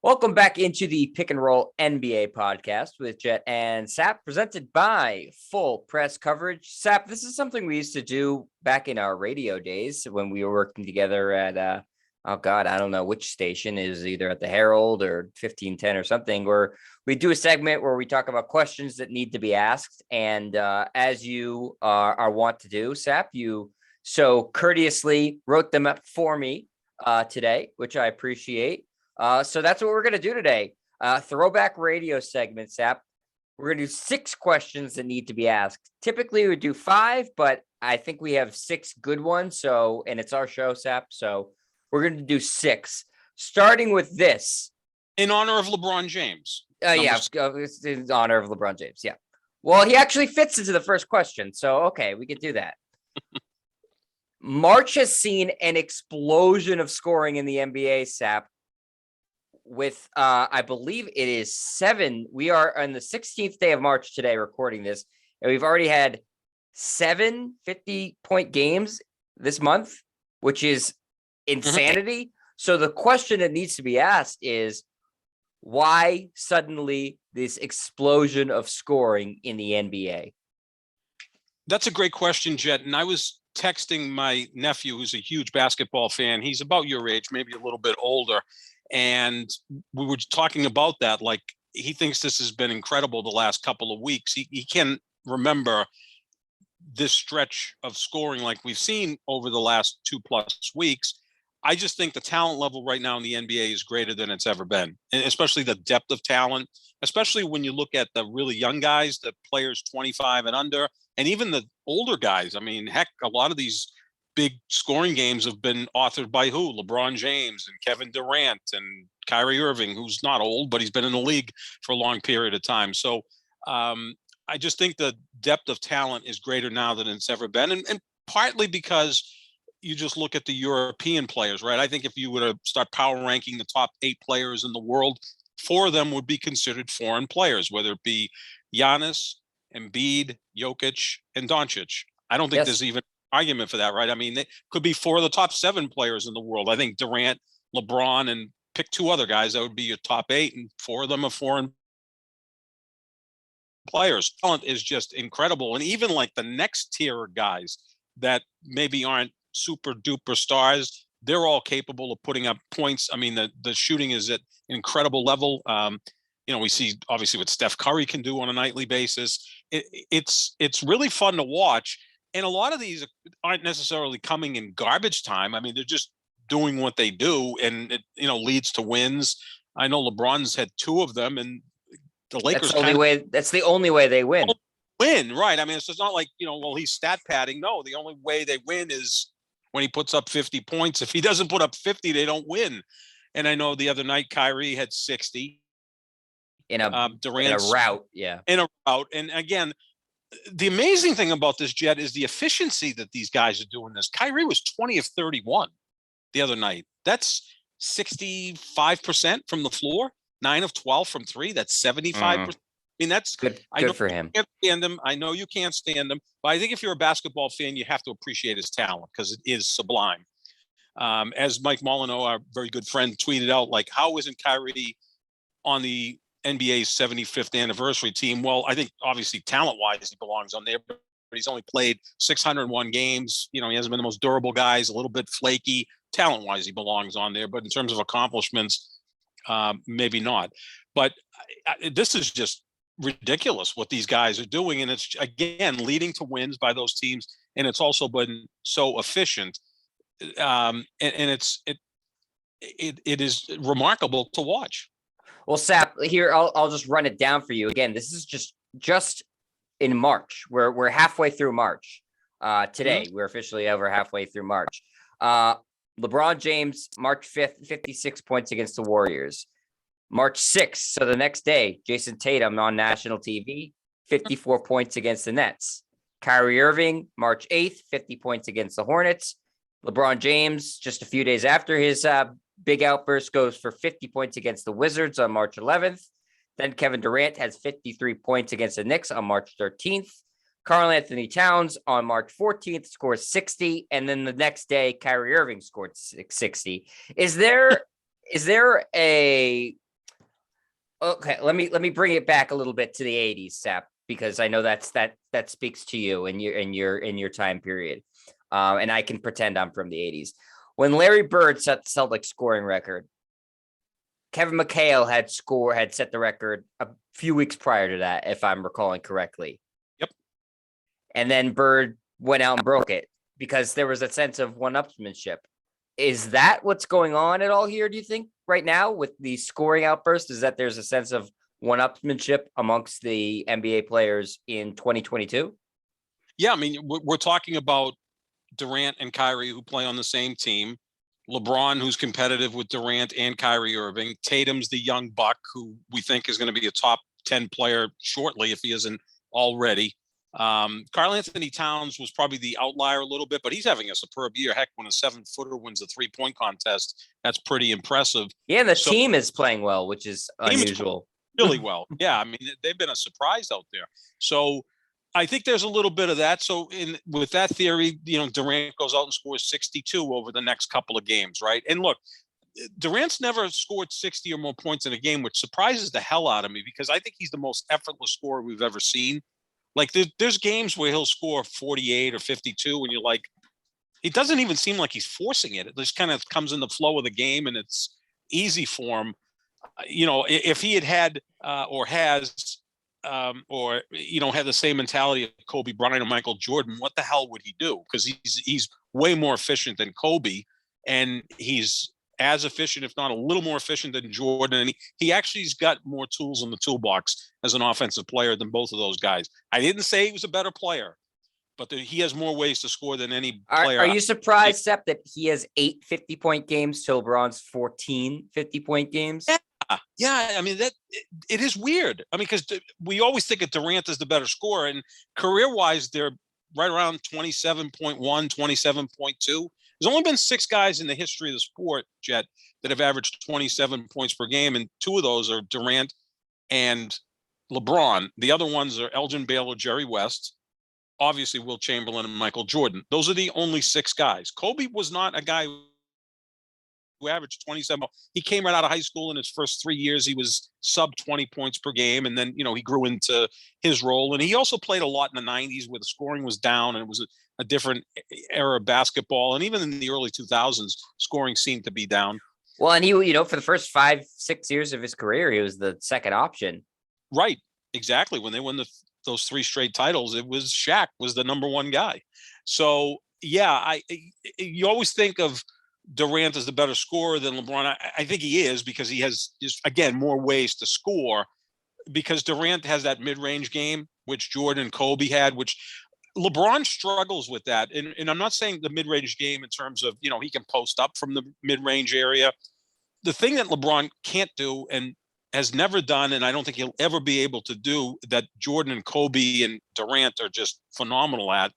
Welcome back into the Pick and Roll NBA podcast with Jet and Sap, presented by Full Press Coverage. Sap, this is something we used to do back in our radio days when we were working together at, I don't know which station, is either at the Herald or 1510 or something, where we do a segment where we talk about questions that need to be asked. And as you are wont to do, Sap, you so courteously wrote them up for me today, which I appreciate. So that's what we're going to do today. Throwback radio segment, Sap. We're going to do 6 questions that need to be asked. Typically, we would do 5, but I think we have 6 good ones. And it's our show, Sap. So we're going to do 6, starting with this. In honor of LeBron James. It's in honor of LeBron James. Yeah. Well, he actually fits into the first question. So, okay, we could do that. March has seen an explosion of scoring in the NBA, Sap. With I believe it is 7. We are on the 16th day of March today recording this, and we've already had 7 50-point games this month, which is insanity. So the question that needs to be asked is, why suddenly this explosion of scoring in the NBA? That's a great question, Jet. And I was texting my nephew, who's a huge basketball fan. He's about your age, maybe a little bit older. And we were talking about that. Like, he thinks this has been incredible the last couple of weeks. He can't remember this stretch of scoring like we've seen over the last 2+ weeks. I just think the talent level right now in the NBA is greater than it's ever been, and especially the depth of talent, especially when you look at the really young guys, the players 25 and under, and even the older guys. I mean, heck, a lot of these big scoring games have been authored by who? LeBron James and Kevin Durant and Kyrie Irving, who's not old, but he's been in the league for a long period of time. So I just think the depth of talent is greater now than it's ever been. And partly because you just look at the European players, right? I think if you were to start power ranking the top 8 players in the world, 4 of them would be considered foreign players, whether it be Giannis, Embiid, Jokic, and Doncic. I don't think there's even argument for that, right? I mean, they could be 4 of the top 7 players in the world. I think Durant, LeBron, and pick 2 other guys, that would be your top 8, and 4 of them are foreign players. Talent is just incredible. And even like the next tier of guys that maybe aren't super duper stars, they're all capable of putting up points. I mean, the shooting is at an incredible level. We see obviously what Steph Curry can do on a nightly basis. It's really fun to watch. And a lot of these aren't necessarily coming in garbage time. I mean, they're just doing what they do, and it leads to wins. I know LeBron's had 2 of them, and the Lakers. That's the only way they win. Right? I mean, it's not like he's stat padding. No, the only way they win is when he puts up 50 points. If he doesn't put up 50, they don't win. And I know the other night Kyrie had 60 in a rout. Yeah, in a rout, and again. The amazing thing about this, Jet, is the efficiency that these guys are doing this. Kyrie was 20 of 31 the other night. That's 65% from the floor, 9 of 12 from 3. That's 75%. I mean, that's good for him. You can't stand him. I know you can't stand him, but I think if you're a basketball fan, you have to appreciate his talent because it is sublime. As Mike Molyneux, our very good friend, tweeted out, like, how isn't Kyrie on the NBA's 75th anniversary team? Well, I think obviously talent-wise he belongs on there, but he's only played 601 games. He hasn't been the most durable guy. He's a little bit flaky. Talent-wise he belongs on there, but in terms of accomplishments, maybe not. But this is just ridiculous what these guys are doing, and it's again leading to wins by those teams, and it's also been so efficient, and it is remarkable to watch. Well, Sap, here I'll just run it down for you again. This is just in March. We're halfway through March. Today we're officially over halfway through March. LeBron James, March 5th, 56 points against the Warriors. March 6th, so the next day, Jason Tatum on national TV, 54 points against the Nets. Kyrie Irving, March 8th, 50 points against the Hornets. LeBron James, just a few days after his big outburst, goes for 50 points against the Wizards on March 11th. Then Kevin Durant has 53 points against the Knicks on March 13th. Karl Anthony Towns on March 14th scores 60. And then the next day, Kyrie Irving scored 60. Is there a Okay, let me bring it back a little bit to the 80s, Sap, because I know that speaks to you in your time period. And I can pretend I'm from the 80s. When Larry Bird set the Celtics scoring record, Kevin McHale had set the record a few weeks prior to that, if I'm recalling correctly. Yep. And then Bird went out and broke it because there was a sense of one-upsmanship. Is that what's going on at all here, do you think, right now with the scoring outburst? Is that there's a sense of one-upsmanship amongst the NBA players in 2022? Yeah, I mean, we're talking about Durant and Kyrie, who play on the same team. LeBron, who's competitive with Durant and Kyrie Irving. Tatum's the young buck, who we think is going to be a top 10 player shortly if he isn't already. Karl Anthony Towns was probably the outlier a little bit, but he's having a superb year. Heck, when a 7-footer wins a 3-point contest, that's pretty impressive. Yeah, and the team is playing well, which is unusual. Really well. Yeah, I mean, they've been a surprise out there. So I think there's a little bit of that. So with that theory, Durant goes out and scores 62 over the next couple of games, right? And look, Durant's never scored 60 or more points in a game, which surprises the hell out of me because I think he's the most effortless scorer we've ever seen. Like there's games where he'll score 48 or 52 and you're like, it doesn't even seem like he's forcing it. It just kind of comes in the flow of the game and it's easy for him. If he had or has or had the same mentality of Kobe Bryant or Michael Jordan, what the hell would he do? Because he's way more efficient than Kobe, and he's as efficient, if not a little more efficient than Jordan. And he actually's got more tools in the toolbox as an offensive player than both of those guys. I didn't say he was a better player, but he has more ways to score than any player. Are you surprised, Sep, that he has 8 50-point games to LeBron's 14 50-point games? Yeah, I mean, it is weird. I mean, because we always think of Durant as the better scorer, and career-wise, they're right around 27.1, 27.2. There's only been 6 guys in the history of the sport, Jet, that have averaged 27 points per game, and 2 of those are Durant and LeBron. The other ones are Elgin Baylor, Jerry West, obviously Wilt Chamberlain, and Michael Jordan. Those are the only 6 guys. Kobe was not a guy who averaged 27. He came right out of high school. In his first 3 years, he was sub 20 points per game. And then, he grew into his role. And he also played a lot in the 90s where the scoring was down and it was a different era of basketball. And even in the early 2000s, scoring seemed to be down. Well, and he, for the first 5-6 years of his career, he was the second option. Right. Exactly. When they won those 3 straight titles, it was Shaq was the number 1 guy. So, yeah, you always think of Durant is the better scorer than LeBron. I think he is because he has just, again, more ways to score because Durant has that mid-range game, which Jordan and Kobe had, which LeBron struggles with that. And I'm not saying the mid-range game in terms of, he can post up from the mid-range area. The thing that LeBron can't do and has never done, and I don't think he'll ever be able to do, that Jordan and Kobe and Durant are just phenomenal at,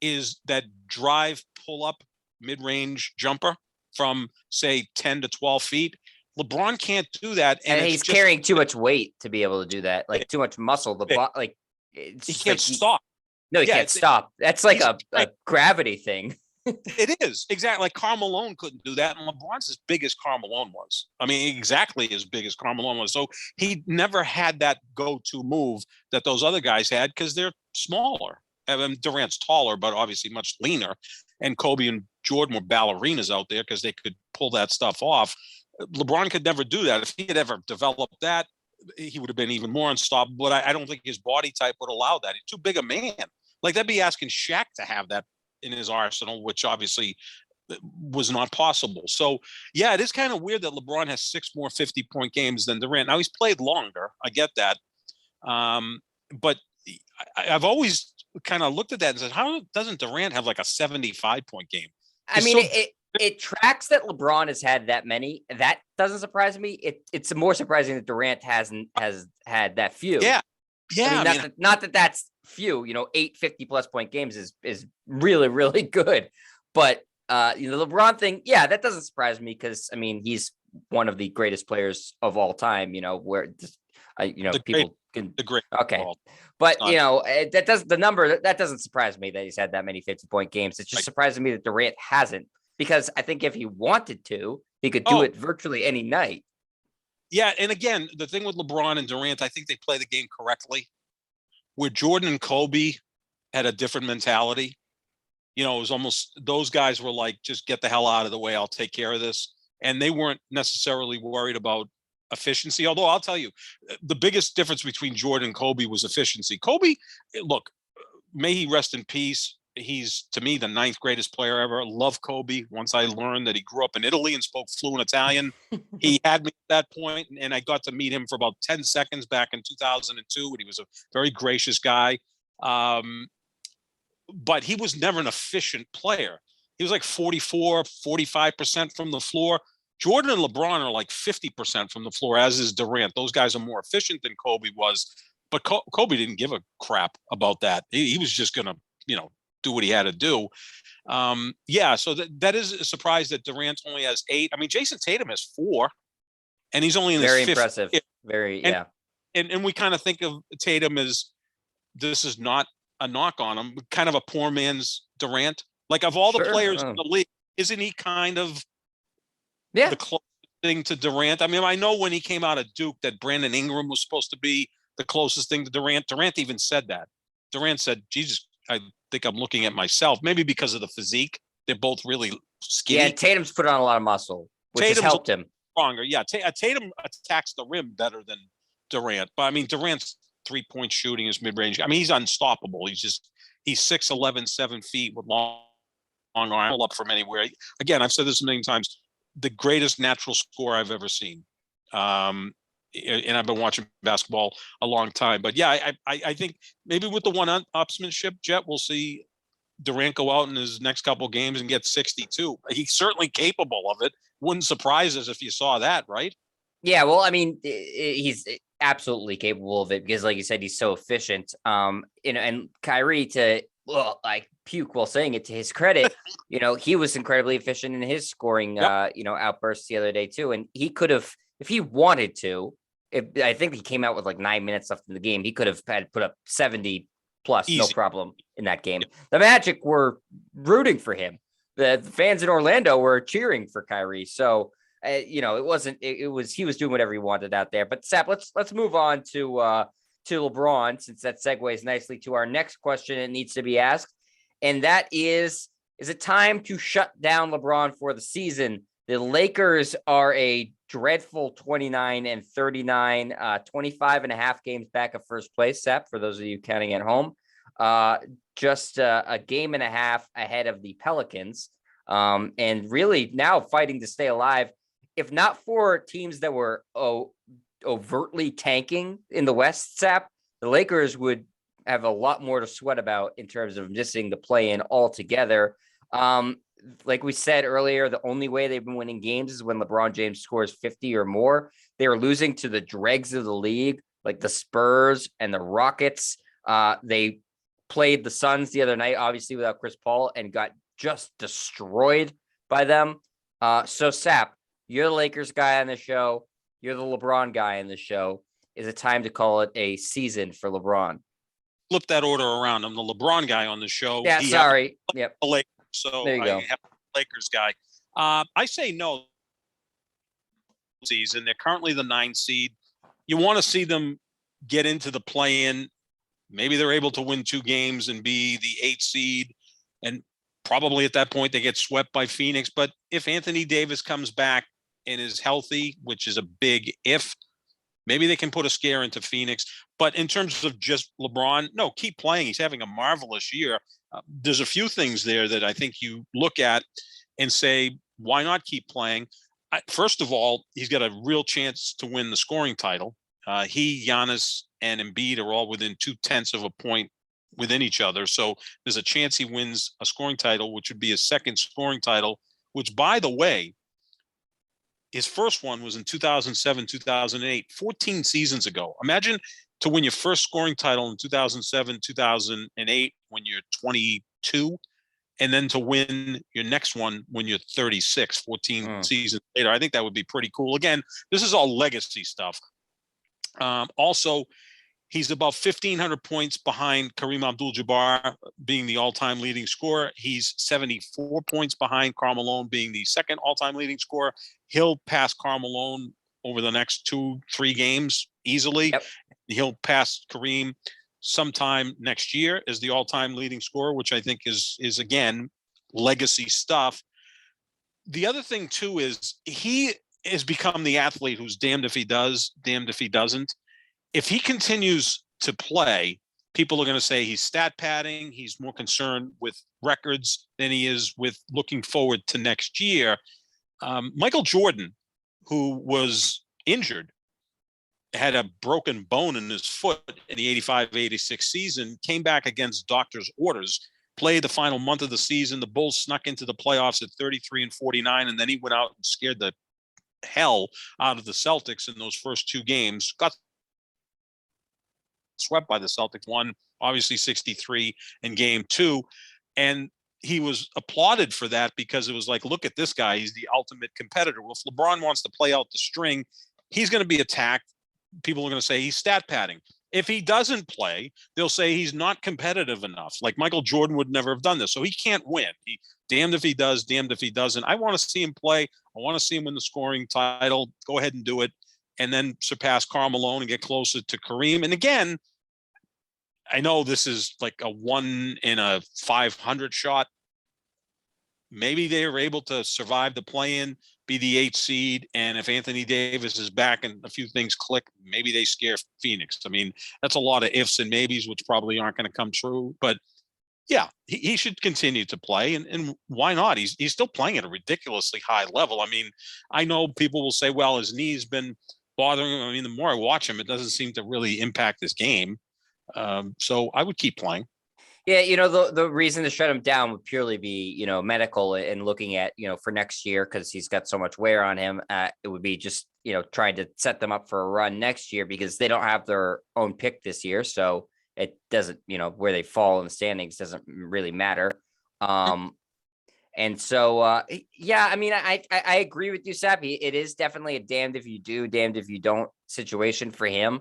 is that drive, pull-up, mid-range jumper from say 10 to 12 feet. LeBron can't do that. And he's carrying too much weight to be able to do that. Like too much muscle. He can't stop. No, he can't stop. That's like a gravity thing. It is exactly like Karl Malone couldn't do that. And LeBron's as big as Karl Malone was. I mean, exactly as big as Karl Malone was. So he never had that go-to move that those other guys had because they're smaller. I mean, Durant's taller, but obviously much leaner. And Kobe and Jordan were ballerinas out there because they could pull that stuff off. LeBron could never do that. If he had ever developed that, he would have been even more unstoppable. But I don't think his body type would allow that. He's too big a man. Like that'd be asking Shaq to have that in his arsenal, which obviously was not possible. So, yeah, it is kind of weird that LeBron has 6 more 50-point games than Durant. Now, he's played longer. I get that. But I've always kind of looked at that and said, how doesn't Durant have like a 75-point game? I mean, it tracks that LeBron has had that many. That doesn't surprise me. It's more surprising that Durant has had that few. Yeah. I mean, not that that's few. 8 50+ point games is really, really good. But the LeBron thing, yeah, that doesn't surprise me because I mean he's one of the greatest players of all time. Where people can the great. Okay, but that doesn't surprise me that he's had that many 50-point games. It's just surprising me that Durant hasn't, because I think if he wanted to, he could do it virtually any night. Yeah, and again, the thing with LeBron and Durant, I think they play the game correctly. Where Jordan and Kobe had a different mentality. It was almost those guys were like, just get the hell out of the way. I'll take care of this. And they weren't necessarily worried about efficiency. Although I'll tell you, the biggest difference between Jordan and Kobe was efficiency. Kobe, look, may he rest in peace. He's, to me, the ninth greatest player ever. Love Kobe. Once I learned that he grew up in Italy and spoke fluent Italian, he had me at that point, and I got to meet him for about 10 seconds back in 2002, and he was a very gracious guy. But he was never an efficient player. He was like 44, 45% from the floor. Jordan and LeBron are like 50% from the floor, as is Durant. Those guys are more efficient than Kobe was, but Kobe didn't give a crap about that. He was just going to, do what he had to do. So that is a surprise that Durant only has 8. I mean, Jason Tatum has 4, and he's only in very his 5th impressive. year. Very, and, yeah. And we kind of think of Tatum as, this is not a knock on him, kind of a poor man's Durant. Like, of all the players in the league, isn't he kind of the closest thing to Durant? I mean, I know when he came out of Duke that Brandon Ingram was supposed to be the closest thing to Durant. Durant even said that. Durant said, Jesus, I think I'm looking at myself, maybe because of the physique. They're both really skinny. Yeah, Tatum's put on a lot of muscle, which has helped him. Stronger. Yeah, Tatum attacks the rim better than Durant. But I mean, Durant's 3-point shooting is mid-range. I mean, he's unstoppable. He's 6'11", 7 feet with long arm up from anywhere. Again, I've said this a million times, the greatest natural scorer I've ever seen. And I've been watching basketball a long time. But yeah, I think maybe with the one-upsmanship, Jet, we'll see Durant go out in his next couple games and get 62. He's certainly capable of it. Wouldn't surprise us if you saw that, right? Yeah, well, I mean, he's absolutely capable of it because, like you said, he's so efficient. And Kyrie, I puke while saying it, to his credit, he was incredibly efficient in his scoring, outbursts the other day too. And he could have, if he wanted to, I think he came out with like 9 minutes left in the game, he could have put up 70 plus, easy, no problem in that game. Yeah. The Magic were rooting for him. The fans in Orlando were cheering for Kyrie. So, he was doing whatever he wanted out there. But Sap, let's move on to LeBron, since that segues nicely to our next question. It needs to be asked. And that is it time to shut down LeBron for the season? The Lakers are a dreadful 29-39, 25 and a half games back of first place, Sap, for those of you counting at home. Just a game and a half ahead of the Pelicans. And really now fighting to stay alive. If not for teams that were overtly tanking in the West, Sap, the Lakers would have a lot more to sweat about in terms of missing the play-in altogether. Like we said earlier, the only way they've been winning games is when LeBron James scores 50 or more. They are losing to the dregs of the league, like the Spurs and the Rockets. They played the Suns the other night, obviously without Chris Paul, and got just destroyed by them. So, Sap, you're the Lakers guy on the show. You're the LeBron guy on the show. Is it time to call it a season for LeBron? Flip that order around. I'm the LeBron guy on the show. Yeah, sorry. Yep. The Lakers, so there you go. I have the Lakers guy. I say no. Season. They're currently the 9 seed. You want to see them get into the play-in. Maybe they're able to win 2 games and be the 8 seed. And probably at that point they get swept by Phoenix. But if Anthony Davis comes back and is healthy, which is a big if, maybe they can put a scare into Phoenix. But in terms of just LeBron, no, keep playing. He's having a marvelous year. There's a few things there that I think you look at and say, why not keep playing? First of all, he's got a real chance to win the scoring title. He, Giannis, and Embiid are all within 0.2 of a point within each other. So there's a chance he wins a scoring title, which would be his second scoring title, which, by the way, his first one was in 2007, 2008, 14 seasons ago. Imagine to win your first scoring title in 2007, 2008 when you're 22, and then to win your next one when you're 36, 14 seasons later. I think that would be pretty cool. Again, this is all legacy stuff. Also, he's about 1,500 points behind Kareem Abdul-Jabbar being the all-time leading scorer. He's 74 points behind Karl Malone being the second all-time leading scorer. He'll pass Karl Malone over the next 2-3 games easily. Yep. He'll pass Kareem sometime next year as the all-time leading scorer, which I think is again legacy stuff. The other thing too is he has become the athlete who's damned if he does, damned if he doesn't. If he continues to play, people are going to say he's stat padding. He's more concerned with records than he is with looking forward to next year. Michael Jordan, who was injured, had a broken bone in his foot in the 85-86 season, came back against doctor's orders, played the final month of the season. The Bulls snuck into the playoffs at 33-49, and then he went out and scared the hell out of the Celtics in those first 2 games. Got swept by the Celtics, won obviously 63 in game 2. And he was applauded for that because it was like, look at this guy. He's the ultimate competitor. Well, if LeBron wants to play out the string, he's going to be attacked. People are going to say he's stat padding. If he doesn't play, they'll say he's not competitive enough. Like Michael Jordan would never have done this. So he can't win. He damned if he does, damned if he doesn't. I want to see him play. I want to see him win the scoring title. Go ahead and do it. And then surpass Karl Malone and get closer to Kareem. And again, I know this is like a 1 in a 500 shot. Maybe they were able to survive the play-in, be the 8th seed, and if Anthony Davis is back and a few things click, maybe they scare Phoenix. I mean, that's a lot of ifs and maybes, which probably aren't going to come true. But yeah, he should continue to play, and why not? He's still playing at a ridiculously high level. I mean, I know people will say, well, his knee's been bothering him. I mean, the more I watch him, it doesn't seem to really impact his game. So I would keep playing. Yeah, the reason to shut him down would purely be, medical and looking at, for next year, because he's got so much wear on him. It would be just, trying to set them up for a run next year because they don't have their own pick this year. So it doesn't, where they fall in the standings doesn't really matter. And so, yeah, I mean, I agree with you, Sappy. It is definitely a damned if you do, damned if you don't situation for him.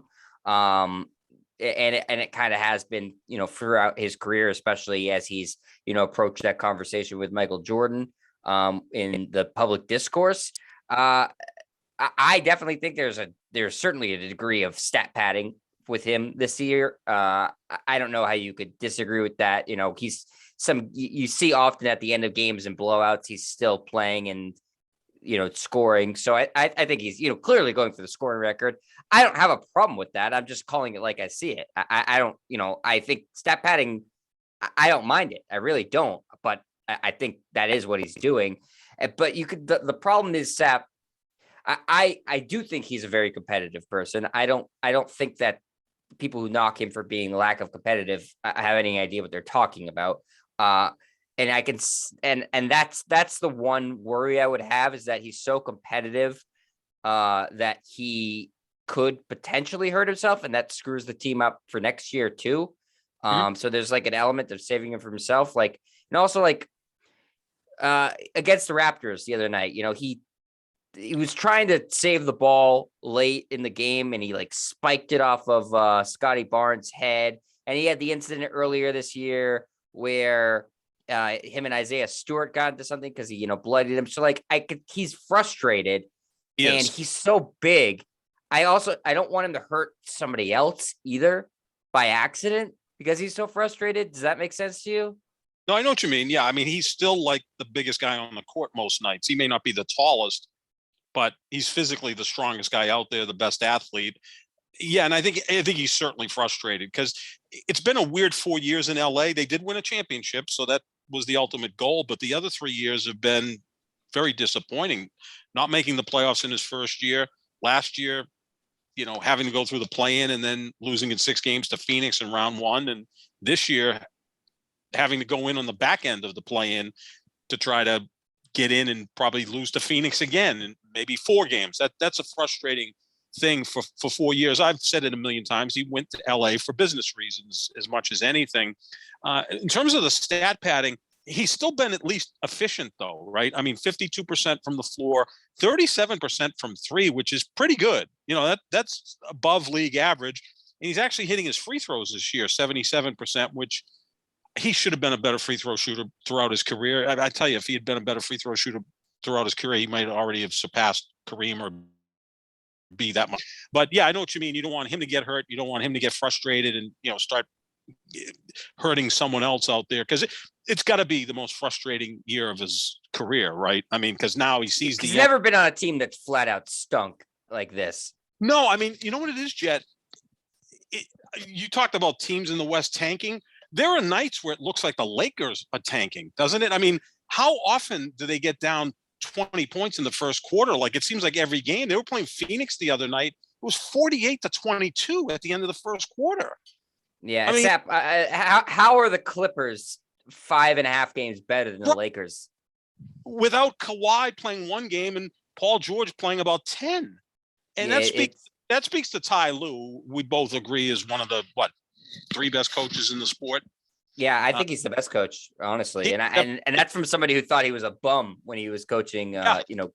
And it kind of has been, throughout his career, especially as he's, approached that conversation with Michael Jordan in the public discourse. I definitely think there's certainly a degree of stat padding with him this year. I don't know how you could disagree with that. You see often at the end of games and blowouts, he's still playing and, scoring. So I think he's, clearly going for the scoring record. I don't have a problem with that. I'm just calling it like I see it. I don't, I think stat padding, I don't mind it. I really don't. But I think that is what he's doing. But the problem is, Sap, I do think he's a very competitive person. I don't think that people who knock him for being lack of competitive have any idea what they're talking about. And I can, and that's the one worry I would have, is that he's so competitive that he could potentially hurt himself, and that screws the team up for next year too. So there's like an element of saving him from himself, like, and also like against the Raptors the other night, he was trying to save the ball late in the game, and he like spiked it off of Scotty Barnes' head, and he had the incident earlier this year where him and Isaiah Stewart got into something because he, bloodied him. So like he's frustrated, and he's so big. I don't want him to hurt somebody else either by accident because he's so frustrated. Does that make sense to you? No, I know what you mean. Yeah, I mean, he's still like the biggest guy on the court most nights. He may not be the tallest, but he's physically the strongest guy out there, the best athlete. Yeah, and I think he's certainly frustrated because it's been a weird 4 years in LA. They did win a championship, so that was the ultimate goal. But the other 3 years have been very disappointing. Not making the playoffs in his first year. Last year, having to go through the play-in and then losing in 6 games to Phoenix in round 1. And this year, having to go in on the back end of the play-in to try to get in and probably lose to Phoenix again in maybe 4 games. That's a frustrating thing for 4 years. I've said it a million times. He went to LA for business reasons as much as anything. In terms of the stat padding, he's still been at least efficient though, right? I mean, 52% from the floor, 37% from 3, which is pretty good. That's above league average. And he's actually hitting his free throws this year, 77%, which he should have been a better free throw shooter throughout his career. I tell you, if he had been a better free throw shooter throughout his career, he might already have surpassed Kareem or be that much. But yeah, I know what you mean. You don't want him to get hurt. You don't want him to get frustrated and, start hurting someone else out there, because it's got to be the most frustrating year of his career, right? I mean, because now he sees He's never been on a team that's flat out stunk like this. No, I mean, you know what it is, Jet? You talked about teams in the West tanking. There are nights where it looks like the Lakers are tanking, doesn't it? I mean, how often do they get down 20 points in the first quarter? Like, it seems like every game. They were playing Phoenix the other night. It was 48-22 at the end of the first quarter. Yeah, I mean, Sap, how are the Clippers 5.5 games better than the Lakers? Without Kawhi playing one game and Paul George playing about 10. And that speaks to Ty Lue. We both agree is one of the, 3 best coaches in the sport. Yeah, I think he's the best coach, honestly. And that's from somebody who thought he was a bum when he was coaching,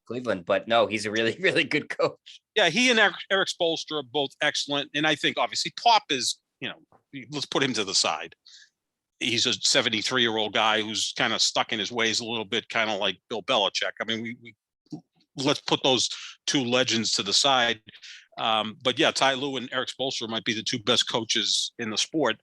Cleveland. But no, he's a really, really good coach. Yeah, he and Eric Spoelstra are both excellent. And I think, obviously, Pop is, let's put him to the side. He's a 73-year-old guy who's kind of stuck in his ways a little bit, kind of like Bill Belichick. I mean, we let's put those 2 legends to the side. But yeah, Ty Lue and Eric Spoelstra might be the 2 best coaches in the sport.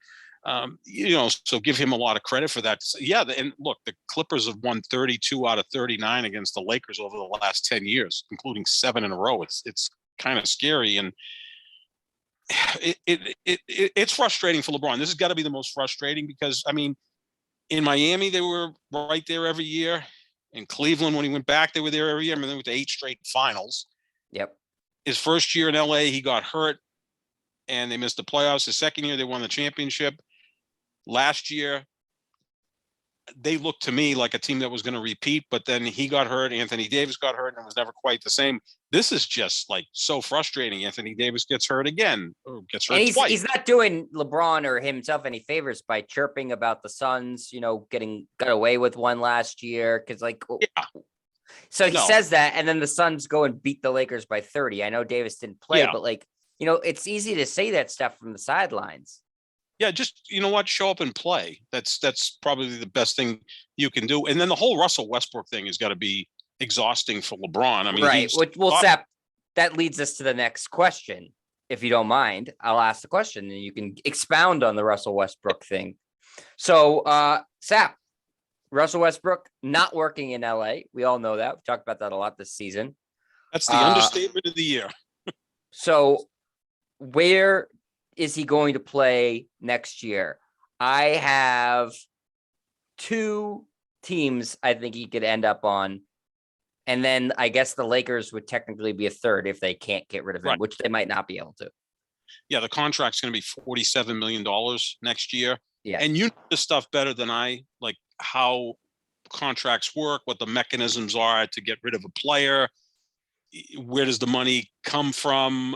So give him a lot of credit for that. Yeah, and look, the Clippers have won 32 out of 39 against the Lakers over the last 10 years, including 7 in a row. It's kind of scary, and it's frustrating for LeBron. This has got to be the most frustrating because, I mean, in Miami, they were right there every year. In Cleveland, when he went back, they were there every year. I mean, they went to 8 straight finals. Yep. His first year in LA, he got hurt and they missed the playoffs. His second year, they won the championship. Last year, they looked to me like a team that was going to repeat, but then he got hurt. Anthony Davis got hurt and it was never quite the same. This is just like so frustrating. Anthony Davis gets hurt again, or gets hurt twice. He's not doing LeBron or himself any favors by chirping about the Suns, got away with one last year. So he says that, and then the Suns go and beat the Lakers by 30. I know Davis didn't play, but it's easy to say that stuff from the sidelines. Yeah, just, show up and play. That's probably the best thing you can do. And then the whole Russell Westbrook thing is got to be exhausting for LeBron. I mean, right. Well, Sap, that leads us to the next question. If you don't mind, I'll ask the question and you can expound on the Russell Westbrook thing. So, Sap, Russell Westbrook not working in LA. We all know that. We've talked about that a lot this season. That's the understatement of the year. So where is he going to play next year? I have 2 teams I think he could end up on. And then I guess the Lakers would technically be a third if they can't get rid of him, which they might not be able to. Yeah, the contract's going to be $47 million next year. Yeah. And you know this stuff better than I, like how contracts work, what the mechanisms are to get rid of a player. Where does the money come from?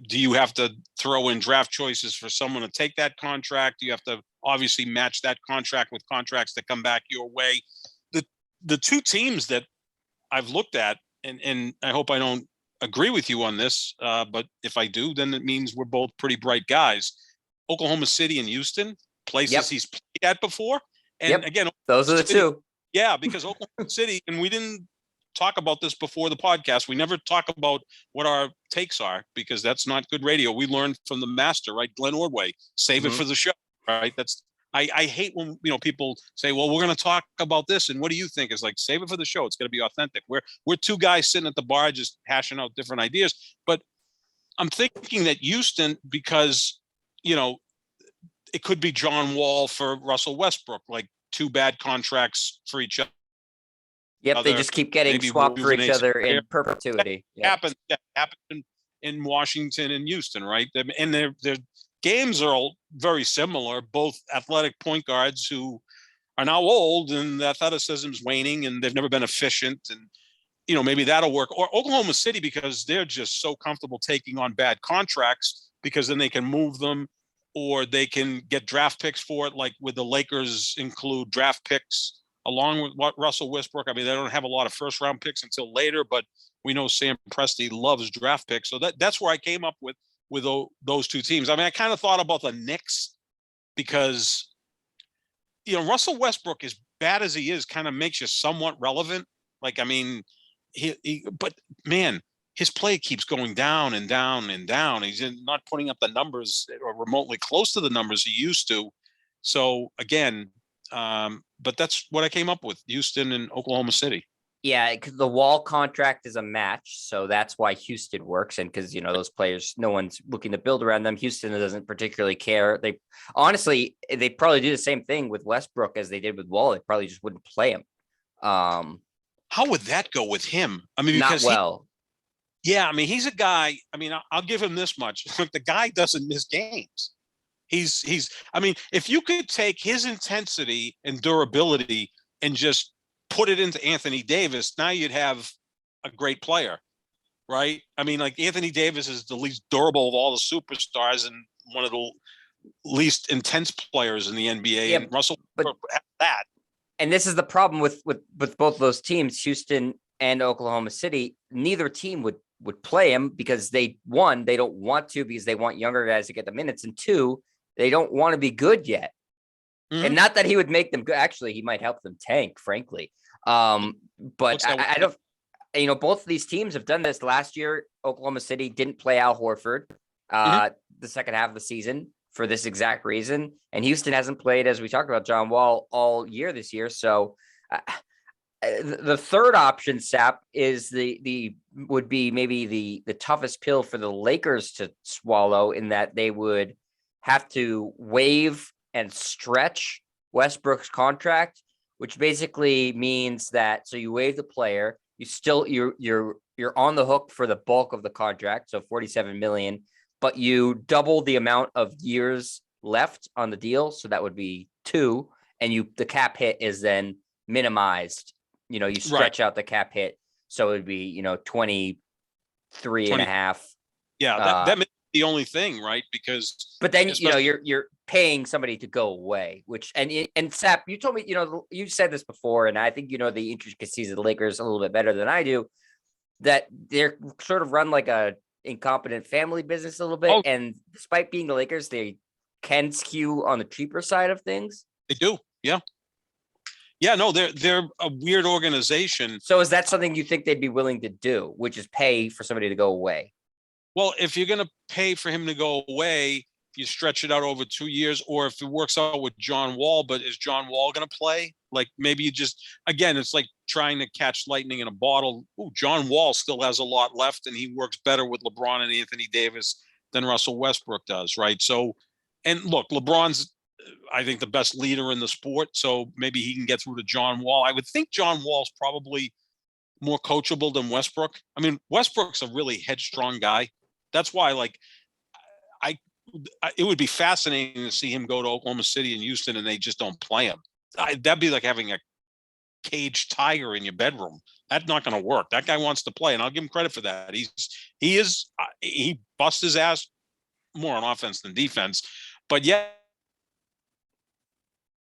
Do you have to throw in draft choices for someone to take that contract? You have to obviously match that contract with contracts that come back your way. The 2 teams that I've looked at, and I hope I don't agree with you on this, but if I do, then it means we're both pretty bright guys. Oklahoma City and Houston, places he's played at before. And again, those are the 2. Yeah, because Oklahoma City, and we didn't talk about this before the podcast. We never talk about what our takes are because that's not good radio. We learned from the master, right? Glenn Ordway, save it for the show, right? I hate when, people say, well, we're going to talk about this. And what do you think? It's like, save it for the show. It's going to be authentic. We're 2 guys sitting at the bar, just hashing out different ideas. But I'm thinking that Houston, because, it could be John Wall for Russell Westbrook, like 2 bad contracts for each other. Yep, they just keep getting swapped for each other in perpetuity. Happened in Washington and Houston, right? And their games are all very similar. Both athletic point guards who are now old and the athleticism is waning and they've never been efficient. And maybe that'll work. Or Oklahoma City, because they're just so comfortable taking on bad contracts because then they can move them or they can get draft picks for it. Like with the Lakers include draft picks along with what Russell Westbrook. I mean, they don't have a lot of first round picks until later, but we know Sam Presti loves draft picks. So that's where I came up with those 2 teams. I mean, I kind of thought about the Knicks because, Russell Westbrook, as bad as he is, kind of makes you somewhat relevant. Like, I mean, but man, his play keeps going down and down and down. He's not putting up the numbers or remotely close to the numbers he used to. So again, but that's what I came up with: Houston and Oklahoma City. Yeah, the Wall contract is a match, so that's why Houston works. And because those players, no one's looking to build around them. Houston doesn't particularly care. They honestly, they probably do the same thing with Westbrook as they did with Wall. They probably just wouldn't play him. How would that go with him? I mean, Not because well. I mean, he's a guy. I mean, I'll give him this much: the guy doesn't miss games. He's. I mean, if you could take his intensity and durability and just put it into Anthony Davis, now you'd have a great player, right? I mean, like Anthony Davis is the least durable of all the superstars and one of the least intense players in the NBA. Yeah, and Russell but that. And this is the problem with both those teams, Houston and Oklahoma City. Neither team would play him because they don't want to, because they want younger guys to get the minutes, and two, they don't want to be good yet. And not that he would make them good. Actually, he might help them tank, frankly. But I don't, both of these teams have done this last year. Oklahoma City didn't play Al Horford the second half of the season for this exact reason. And Houston hasn't played, as we talked about, John Wall all year this year. So the third option, Sap, is would be maybe the toughest pill for the Lakers to swallow, in that they would have to waive and stretch Westbrook's contract, which basically means that, so you waive the player, you're on the hook for the bulk of the contract, so $47 million, but you double the amount of years left on the deal, so that would be 2, and the cap hit is then minimized. You stretch out the cap hit, so it would be 23 and a half. Yeah, that may be the only thing, right? Because but then you're paying somebody to go away, which and Sap, you told me, you said this before, and I think the intricacies of the Lakers a little bit better than I do, that they're sort of run like a incompetent family business a little bit. And despite being the Lakers, they can skew on the cheaper side of things. They do. Yeah, no, they're a weird organization. So is that something you think they'd be willing to do, which is pay for somebody to go away? Well, if you're going to pay for him to go away, you stretch it out over 2 years, or if it works out with John Wall, but is John Wall going to play? Like, maybe you just, again, it's like trying to catch lightning in a bottle. Ooh, John Wall still has a lot left, and he works better with LeBron and Anthony Davis than Russell Westbrook does, right? So, and look, LeBron's, I think, the best leader in the sport, so maybe he can get through to John Wall. I would think John Wall's probably more coachable than Westbrook. I mean, Westbrook's a really headstrong guy. That's why, like, it would be fascinating to see him go to Oklahoma City and Houston and they just don't play him. That'd be like having a caged tiger in your bedroom. That's not going to work. That guy wants to play, and I'll give him credit for that. He busts his ass more on offense than defense. But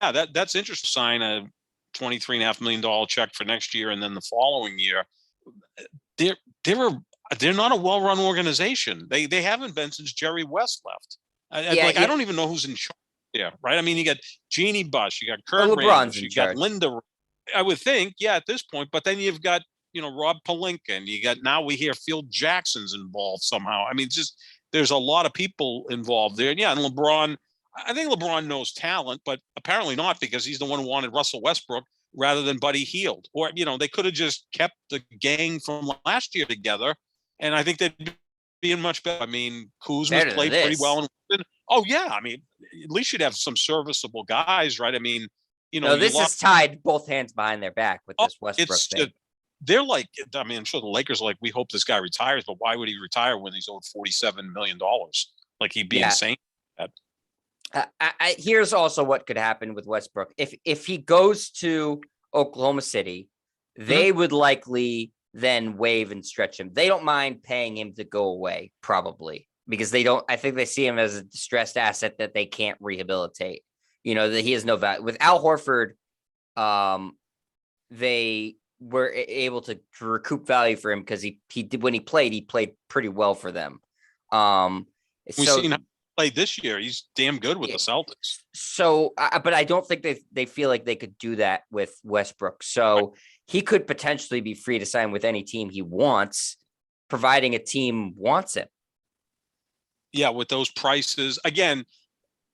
that's interesting. Sign a $23.5 million check for next year, and then the following year, they're not a well-run organization. They haven't been since Jerry West left. I don't even know who's in charge there, right? I mean, you got Jeannie Buss, you got Kurt Rambis, you got Linda. I would think, at this point, but then you've got, Rob Pelinka, and now we hear Phil Jackson's involved somehow. I mean, just there's a lot of people involved there. And and LeBron, I think LeBron knows talent, but apparently not, because he's the one who wanted Russell Westbrook rather than Buddy Hield. Or, they could have just kept the gang from last year together, and I think they'd be in much better. I mean, Kuzma played pretty well. I mean, at least you'd have some serviceable guys, right? I mean, this is tied both hands behind their back with this Westbrook thing. They're like, I mean, I'm sure the Lakers are like, we hope this guy retires, but why would he retire when he's owed $47 million? Like, he'd be insane. Here's also what could happen with Westbrook. If he goes to Oklahoma City, they would likely then waive and stretch him. They don't mind paying him to go away, probably, because I think they see him as a distressed asset that they can't rehabilitate. That he has no value. With Al Horford, they were able to recoup value for him because he did, when he played pretty well for them. We've seen him play this year. He's damn good with the Celtics. So, but I don't think they feel like they could do that with Westbrook. So he could potentially be free to sign with any team he wants, providing a team wants him. Yeah, with those prices. Again,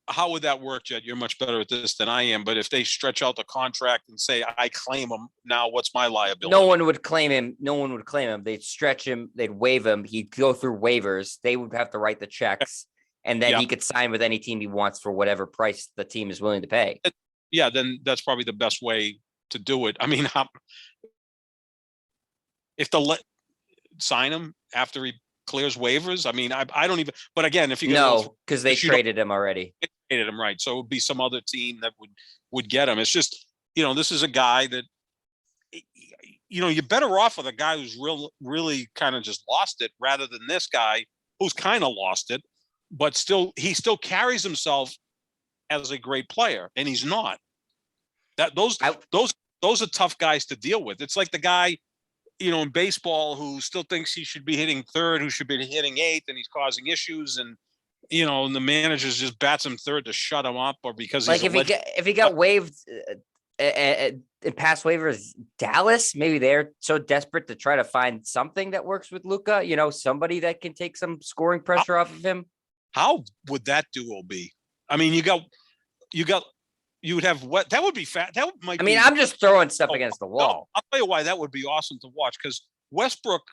how would that work, Jed? You're much better at this than I am. But if they stretch out the contract and say, I claim him, now what's my liability? No one would claim him. No one would claim him. They'd stretch him. They'd waive him. He'd go through waivers. They would have to write the checks. And then he could sign with any team he wants for whatever price the team is willing to pay. Yeah, then that's probably the best way to do it. I mean, if they'll sign him after he clears waivers, I mean, I don't even. But again, if you because they traded him already. They traded him, right? So it would be some other team that would get him. It's just, this is a guy that, you're better off with a guy who's really kind of just lost it rather than this guy who's kind of lost it, but he still carries himself as a great player, and he's not. Those are tough guys to deal with. It's like the guy, in baseball who still thinks he should be hitting third, who should be hitting eighth, and he's causing issues, and and the manager just bats him third to shut him up, or because he's if he got waived in past waivers, Dallas, maybe they're so desperate to try to find something that works with Luka, somebody that can take some scoring pressure off of him. How would that duo be? I mean, you would have what that would be fat. That might. I'm just throwing stuff against the wall. I'll tell you why that would be awesome to watch, because Westbrook,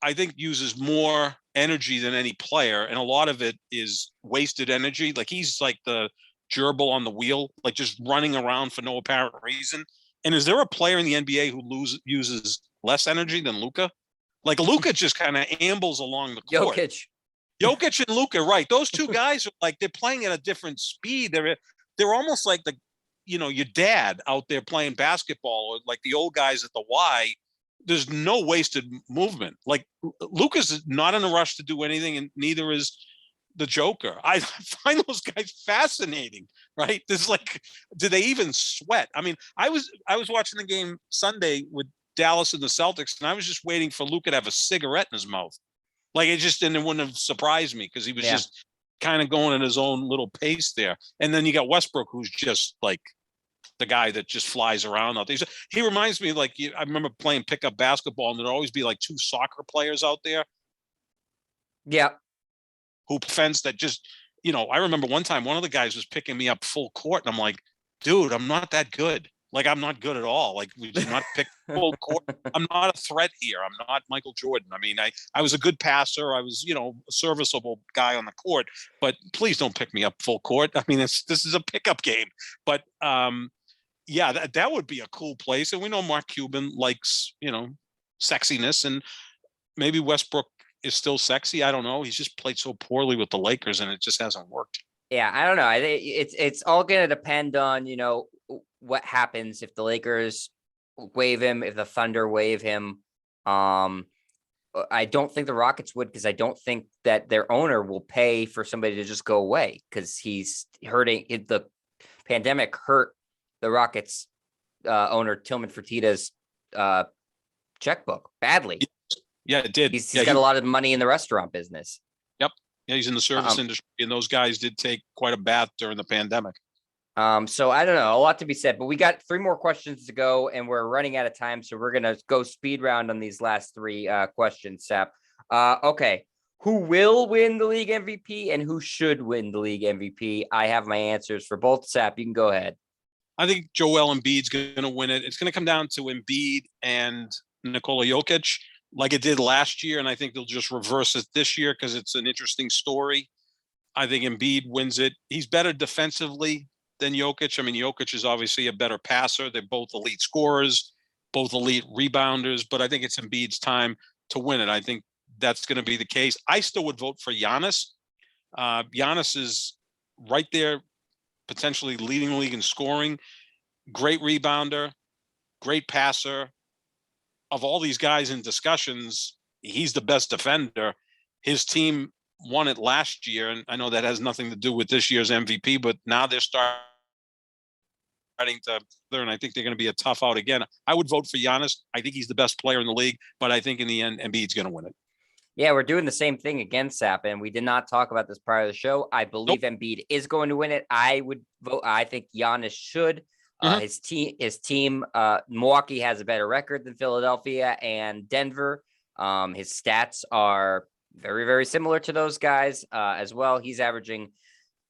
I think, uses more energy than any player, and a lot of it is wasted energy. Like he's like the gerbil on the wheel, like just running around for no apparent reason. And is there a player in the NBA who uses less energy than Luka? Like Luka just kind of ambles along the court. Jokic and Luka, right? Those two guys are like, they're playing at a different speed. They're almost like your dad out there playing basketball, or like the old guys at the Y. There's no wasted movement. Like Luka's not in a rush to do anything, and neither is the Joker. I find those guys fascinating, right? There's like, do they even sweat? I mean, I was watching the game Sunday with Dallas and the Celtics, and I was just waiting for Luka to have a cigarette in his mouth. Like it wouldn't have surprised me, because he was just kind of going at his own little pace there. And then you got Westbrook, who's just like the guy that just flies around out there. He reminds me, like, I remember playing pickup basketball, and there'd always be like two soccer players out there. Yeah. Who fence that just, I remember one time one of the guys was picking me up full court, and I'm like, dude, I'm not that good. Like, I'm not good at all. Like, we did not pick full court. I'm not a threat here. I'm not Michael Jordan. I mean, I was a good passer. I was, a serviceable guy on the court, but please don't pick me up full court. I mean, this is a pickup game. But that would be a cool place. And we know Mark Cuban likes, sexiness, and maybe Westbrook is still sexy. I don't know. He's just played so poorly with the Lakers, and it just hasn't worked. Yeah, I don't know. I think it's all going to depend on, what happens if the Lakers waive him, if the Thunder waive him. I don't think the Rockets would, because I don't think that their owner will pay for somebody to just go away, because he's hurting. The pandemic hurt the Rockets owner Tillman Fertitta's checkbook badly. Yeah, it did. He's got a lot of money in the restaurant business. Yep. Yeah, he's in the service industry, and those guys did take quite a bath during the pandemic. So I don't know, a lot to be said, but we got 3 more questions to go, and we're running out of time. So we're going to go speed round on these last 3 questions, Sap. Okay. Who will win the league MVP and who should win the league MVP? I have my answers for both. Sap, you can go ahead. I think Joel Embiid's going to win it. It's going to come down to Embiid and Nikola Jokic, like it did last year. And I think they'll just reverse it this year, because it's an interesting story. I think Embiid wins it. He's better defensively than Jokic. I mean, Jokic is obviously a better passer. They're both elite scorers, both elite rebounders, but I think it's Embiid's time to win it. I think that's going to be the case. I still would vote for Giannis. Giannis is right there, potentially leading the league in scoring, great rebounder, great passer. Of all these guys in discussions, he's the best defender. His team won it last year, and I know that has nothing to do with this year's MVP, but now they're starting to learn. I think they're going to be a tough out again. I would vote for Giannis. I think he's the best player in the league, but I think in the end, Embiid's going to win it. Yeah, we're doing the same thing again, Sap, and we did not talk about this prior to the show. I believe Embiid is going to win it. I would vote. I think Giannis should. His team, Milwaukee has a better record than Philadelphia and Denver. His stats are very, very similar to those guys as well. He's averaging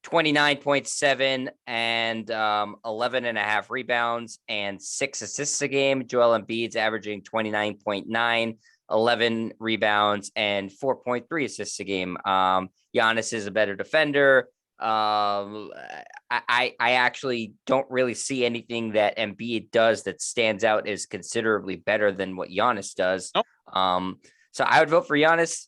29.7 and 11.5 rebounds and 6 assists a game. Joel Embiid's averaging 29.9, 11 rebounds and 4.3 assists a game. Giannis is a better defender. I actually don't really see anything that Embiid does that stands out as considerably better than what Giannis does. Nope. So I would vote for Giannis.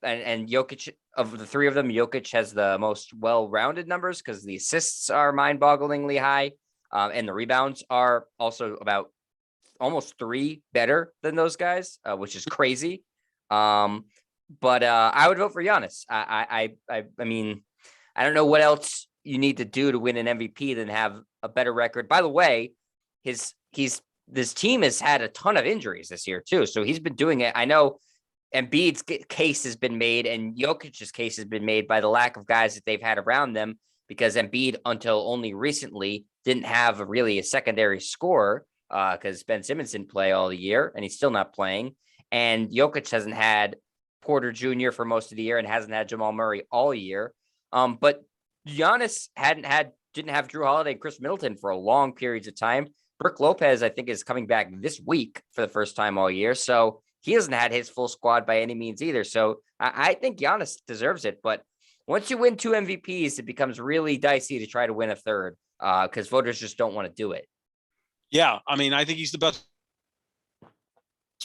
And Jokic, of the three of them, Jokic has the most well-rounded numbers because the assists are mind-bogglingly high, and the rebounds are also about almost 3 better than those guys, which is crazy. But I would vote for Giannis. I mean, I don't know what else you need to do to win an MVP than have a better record. By the way, this team has had a ton of injuries this year too, so he's been doing it. I know Embiid's case has been made and Jokic's case has been made by the lack of guys that they've had around them, because Embiid, until only recently, didn't have really a secondary scorer because Ben Simmons didn't play all the year and he's still not playing. And Jokic hasn't had Porter Jr. for most of the year and hasn't had Jamal Murray all year. But Giannis didn't have Drew Holiday and Chris Middleton for a long periods of time. Brook Lopez, I think, is coming back this week for the first time all year. So he hasn't had his full squad by any means either. So I think Giannis deserves it. But once you win 2 MVPs, it becomes really dicey to try to win a third because voters just don't want to do it. Yeah, I mean, I think he's the best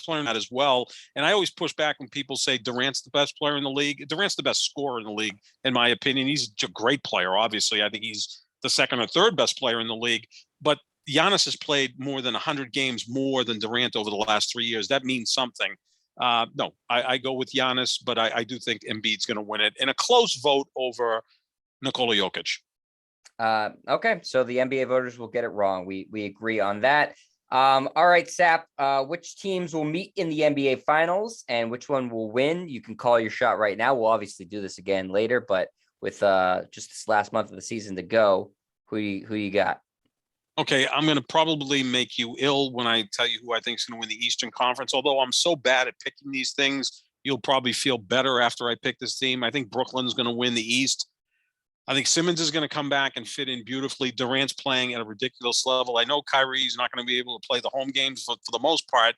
player in that as well. And I always push back when people say Durant's the best player in the league. Durant's the best scorer in the league, in my opinion. He's a great player, obviously. I think he's the second or third best player in the league. But Giannis has played more than 100 games more than Durant over the last 3 years. That means something. No, I go with Giannis, but I do think Embiid's going to win it in a close vote over Nikola Jokic. Okay, so the NBA voters will get it wrong. We agree on that. All right, Sap, which teams will meet in the NBA Finals and which one will win? You can call your shot right now. We'll obviously do this again later, but with just this last month of the season to go, who you got? Okay, I'm going to probably make you ill when I tell you who I think is going to win the Eastern Conference. Although I'm so bad at picking these things, you'll probably feel better after I pick this team. I think Brooklyn's going to win the East. I think Simmons is going to come back and fit in beautifully. Durant's playing at a ridiculous level. I know Kyrie's not going to be able to play the home games for the most part.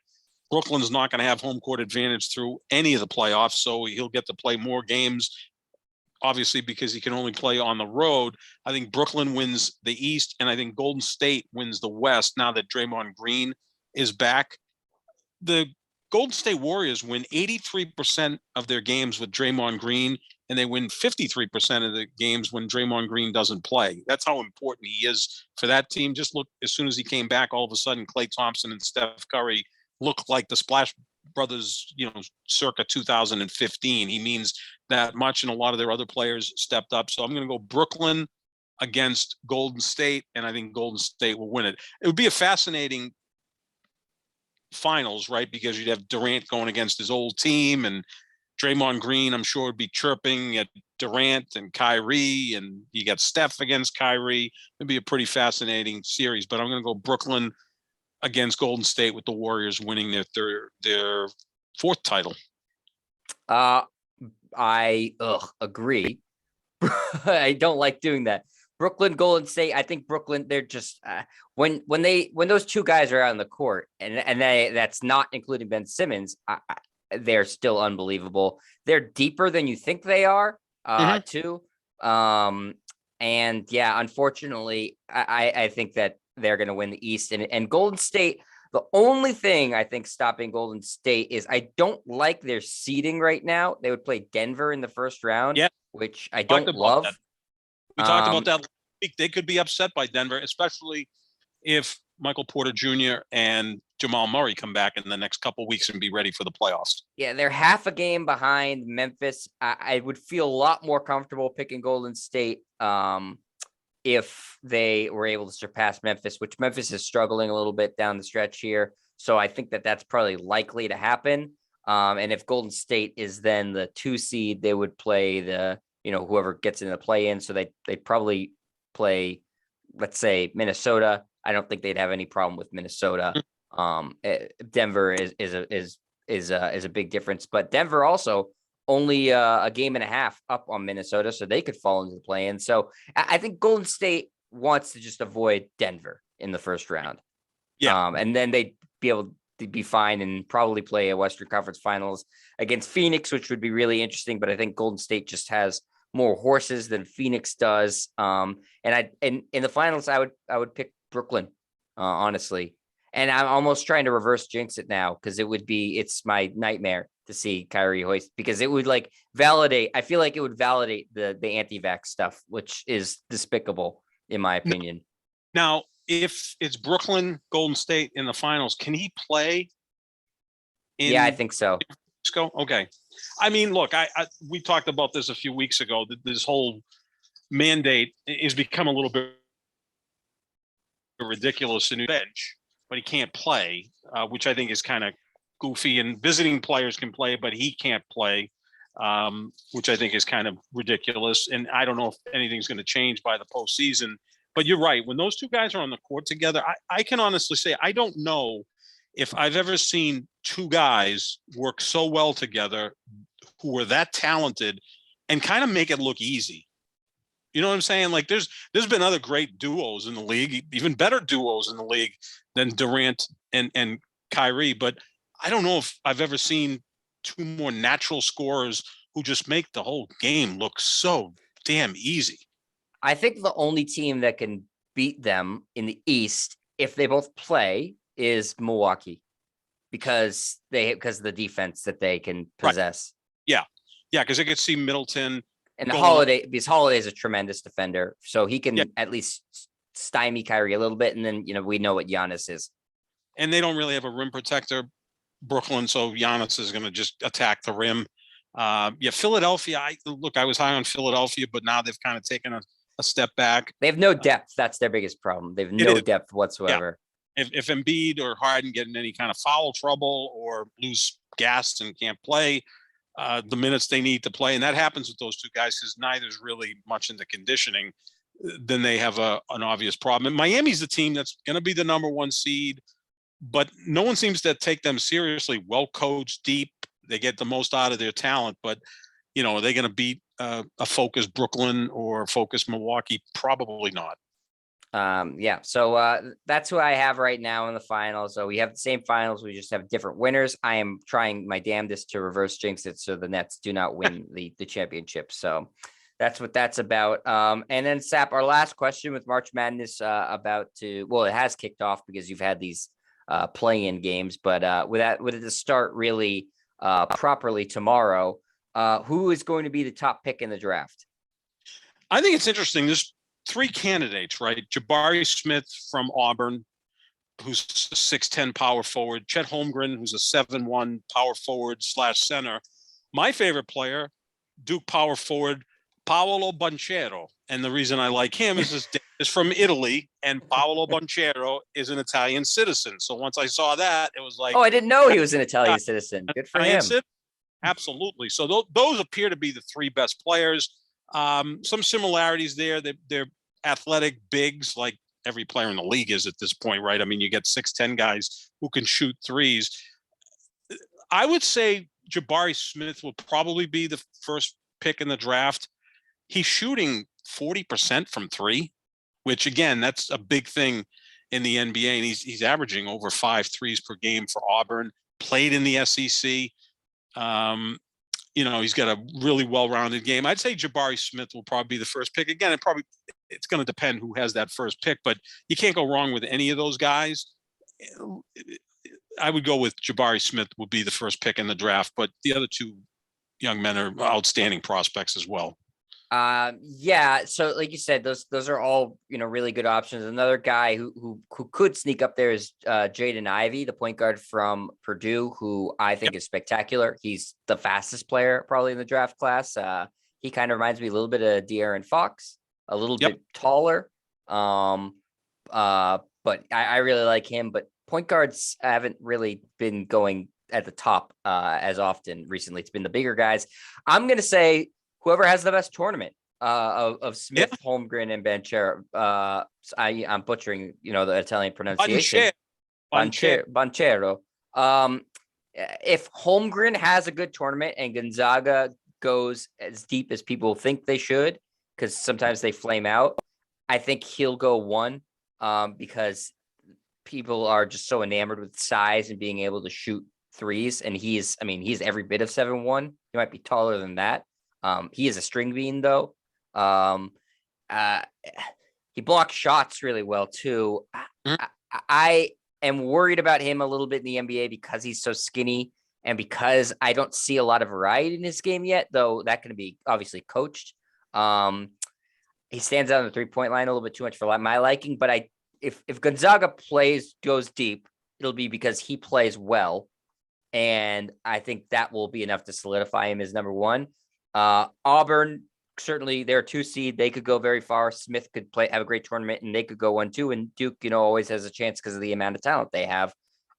Brooklyn's not going to have home court advantage through any of the playoffs, so he'll get to play more games, obviously, because he can only play on the road. I think Brooklyn wins the East, and I think Golden State wins the West now that Draymond Green is back. The Golden State Warriors win 83% of their games with Draymond Green, and they win 53% of the games when Draymond Green doesn't play. That's how important he is for that team. Just look, as soon as he came back, all of a sudden, Klay Thompson and Steph Curry look like the Splash Brothers, circa 2015. He means that much, and a lot of their other players stepped up. So I'm going to go Brooklyn against Golden State, and I think Golden State will win it. It would be a fascinating finals, right? Because you'd have Durant going against his old team, and Draymond Green, I'm sure, would be chirping at Durant and Kyrie, and you got Steph against Kyrie. It'd be a pretty fascinating series, but I'm going to go Brooklyn against Golden State with the Warriors winning their fourth title. I agree. I don't like doing that. Brooklyn, Golden State. I think Brooklyn, they're just when those two guys are out on the court, and that's not including Ben Simmons. They're still unbelievable. They're deeper than you think they are, too. And yeah, unfortunately, I think that they're going to win the East, and Golden State. The only thing I think stopping Golden State is I don't like their seeding right now. They would play Denver in the first round, which I don't love. We talked about that last week. They could be upset by Denver, especially if Michael Porter Jr. and Jamal Murray come back in the next couple of weeks and be ready for the playoffs. Yeah, they're half a game behind Memphis. I would feel a lot more comfortable picking Golden State if they were able to surpass Memphis, which Memphis is struggling a little bit down the stretch here. So I think that that's probably likely to happen. And if Golden State is then the 2 seed, they would play whoever gets in the play-in. So they'd probably play, let's say, Minnesota. I don't think they'd have any problem with Minnesota. Denver is a big difference, but Denver also only a game and a half up on Minnesota, so they could fall into the play-in. So I think Golden State wants to just avoid Denver in the first round. Yeah. And then they'd be able to be fine and probably play a Western Conference Finals against Phoenix, which would be really interesting. But I think Golden State just has more horses than Phoenix does. And in the finals, I would pick Brooklyn, honestly. And I'm almost trying to reverse jinx it now because it's my nightmare to see Kyrie hoist because it would like validate. I feel like it would validate the anti-vax stuff, which is despicable in my opinion. Now, if it's Brooklyn, Golden State in the finals, can he play? Yeah, I think so. Okay. I mean, look, we talked about this a few weeks ago. This whole mandate is become a little bit ridiculous in the bench, but he can't play, which I think is kind of goofy. And visiting players can play, but he can't play, which I think is kind of ridiculous. And I don't know if anything's going to change by the postseason. But you're right. When those two guys are on the court together, I can honestly say I don't know if I've ever seen two guys work so well together who are that talented and kind of make it look easy. You know what I'm saying? Like there's been other great duos in the league, even better duos in the league than Durant and Kyrie. But I don't know if I've ever seen two more natural scorers who just make the whole game look so damn easy. I think the only team that can beat them in the East, if they both play, is Milwaukee because of the defense that they can possess. Right. Yeah, because I could see Middleton and Holiday is a tremendous defender, so he can at least stymie Kyrie a little bit, and then we know what Giannis is. And they don't really have a rim protector, Brooklyn, so Giannis is going to just attack the rim. Philadelphia. I was high on Philadelphia, but now they've kind of taken a step back. They have no depth. That's their biggest problem. They have no depth whatsoever. Yeah. If Embiid or Harden get in any kind of foul trouble or lose gas and can't play the minutes they need to play, and that happens with those two guys because neither's really much into conditioning, then they have an obvious problem. And Miami's the team that's going to be the number one seed, but no one seems to take them seriously. Well coached, deep. They get the most out of their talent, but are they going to beat a focused Brooklyn or focused Milwaukee? Probably not. So that's who I have right now in the finals. So we have the same finals. We just have different winners. I am trying my damnedest to reverse jinx it so the Nets do not win the championship. So that's what that's about. And then Sap, our last question with March Madness it has kicked off because you've had these play-in games, but with it to start really properly tomorrow, who is going to be the top pick in the draft? I think it's interesting. There's three candidates, right? Jabari Smith from Auburn, who's a 6'10" power forward. Chet Holmgren, who's a 7'1" power forward / center. My favorite player, Duke power forward, Paolo Banchero. And the reason I like him is his dad is from Italy, and Paolo Banchero is an Italian citizen. So once I saw that, it was like, oh, I didn't know he was an Italian citizen. Good for him. Absolutely. So those appear to be the three best players. Some similarities there. They're athletic bigs, like every player in the league is at this point, right? I mean, you get 6'10" guys who can shoot threes. I would say Jabari Smith will probably be the first pick in the draft. He's shooting 40% from three, which again, that's a big thing in the NBA. And he's averaging over 5 threes per game for Auburn, played in the SEC. He's got a really well-rounded game. I'd say Jabari Smith will probably be the first pick. Again, it's going to depend who has that first pick, but you can't go wrong with any of those guys. I would go with Jabari Smith would be the first pick in the draft, but the other two young men are outstanding prospects as well. So like you said, those are all, really good options. Another guy who could sneak up there is Jaden Ivey, the point guard from Purdue, who I think is spectacular. He's the fastest player probably in the draft class. He kind of reminds me a little bit of De'Aaron Fox, a little bit taller. But I really like him, but point guards haven't really been going at the top as often recently. It's been the bigger guys. I'm going to say whoever has the best tournament of Smith, Holmgren, and Banchero. I'm butchering, the Italian pronunciation. Banchero. If Holmgren has a good tournament and Gonzaga goes as deep as people think they should, because sometimes they flame out, I think he'll go 1, because people are just so enamored with size and being able to shoot threes. And he's every bit of 7'1". He might be taller than that. He is a string bean though. He blocks shots really well too. I am worried about him a little bit in the NBA because he's so skinny and because I don't see a lot of variety in his game yet, though that can be obviously coached. He stands out on the 3-point line a little bit too much for my liking, but if Gonzaga goes deep, it'll be because he plays well. And I think that will be enough to solidify him as number 1. Auburn, certainly they're a 2 seed. They could go very far. Smith could have a great tournament and they could go 1-2. And Duke, always has a chance because of the amount of talent they have.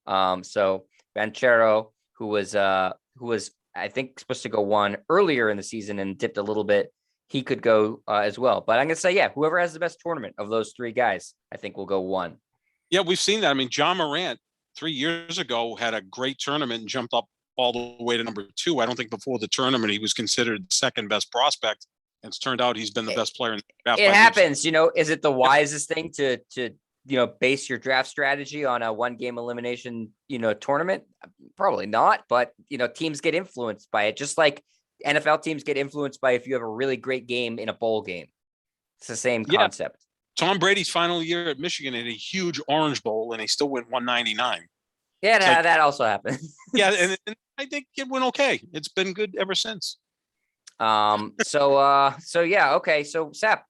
So Banchero, who was I think supposed to go 1 earlier in the season and dipped a little bit, he could go as well. But I'm going to say, whoever has the best tournament of those 3 guys, I think will go 1. Yeah, we've seen that. I mean, John Morant 3 years ago had a great tournament and jumped up all the way to number 2. I don't think before the tournament he was considered second best prospect. And it's turned out he's been the best player in the draft. It happens, Is it the wisest thing to base your draft strategy on a 1-game elimination, tournament? Probably not, but teams get influenced by it, just like NFL teams get influenced by if you have a really great game in a bowl game. It's the same concept. Tom Brady's final year at Michigan had a huge Orange Bowl and he still went 199. Yeah, that also happened. Yeah, and I think it went okay. It's been good ever since. Okay. So Sap,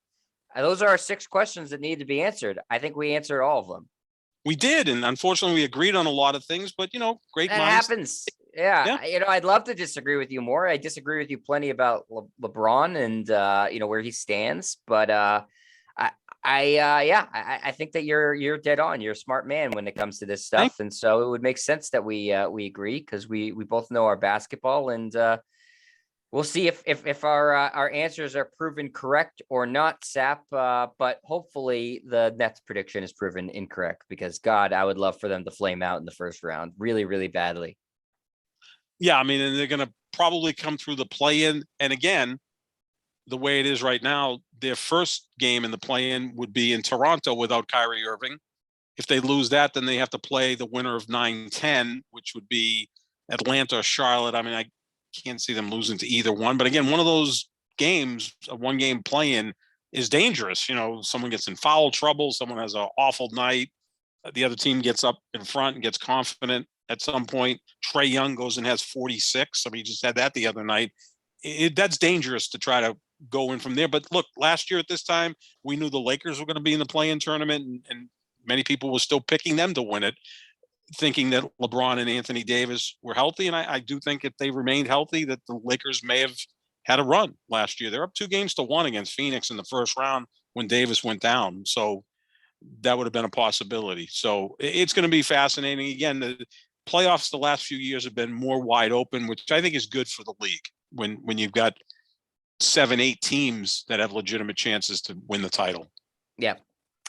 those are our 6 questions that need to be answered. I think we answered all of them. We did, and unfortunately we agreed on a lot of things, but great that minds. Happens. Yeah. I'd love to disagree with you more. I disagree with you plenty about LeBron and where he stands, but I think that you're dead on. You're a smart man when it comes to this stuff, and so it would make sense that we agree because we both know our basketball, and we'll see if our answers are proven correct or not, Sap. But hopefully the Nets prediction is proven incorrect because God, I would love for them to flame out in the first round really, really badly. Yeah, I mean, and they're going to probably come through the play-in. And again, the way it is right now, their first game in the play-in would be in Toronto without Kyrie Irving. If they lose that, then they have to play the winner of 9-10, which would be Atlanta or Charlotte. I mean, I can't see them losing to either one. But again, one of those games, a 1-game play-in, is dangerous. Someone gets in foul trouble, someone has an awful night, the other team gets up in front and gets confident at some point. Trae Young goes and has 46. I mean, he just had that the other night. That's dangerous to try to go in from there. But look, last year at this time, we knew the Lakers were going to be in the play-in tournament, and many people were still picking them to win it, thinking that LeBron and Anthony Davis were healthy. And I do think if they remained healthy, that the Lakers may have had a run last year. They're up 2-1 against Phoenix in the first round when Davis went down. So that would have been a possibility. So it's going to be fascinating. Again, the playoffs the last few years have been more wide open, which I think is good for the league when you've got 7-8 teams that have legitimate chances to win the title. Yeah.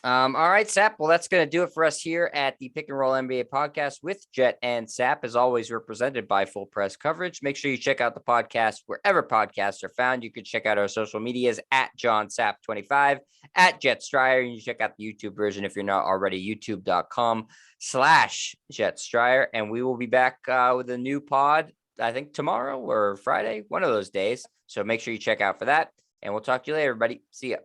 All right, Sap. Well, that's going to do it for us here at the Pick and Roll NBA podcast with Jet and Sap, as always, represented by Full Press Coverage. Make sure you check out the podcast wherever podcasts are found. You can check out our social medias at JohnSap25, at Jet Stryer. You can check out the YouTube version if you're not already, youtube.com/Jet Stryer. And we will be back with a new pod, I think tomorrow or Friday, one of those days. So make sure you check out for that. And we'll talk to you later, everybody. See ya.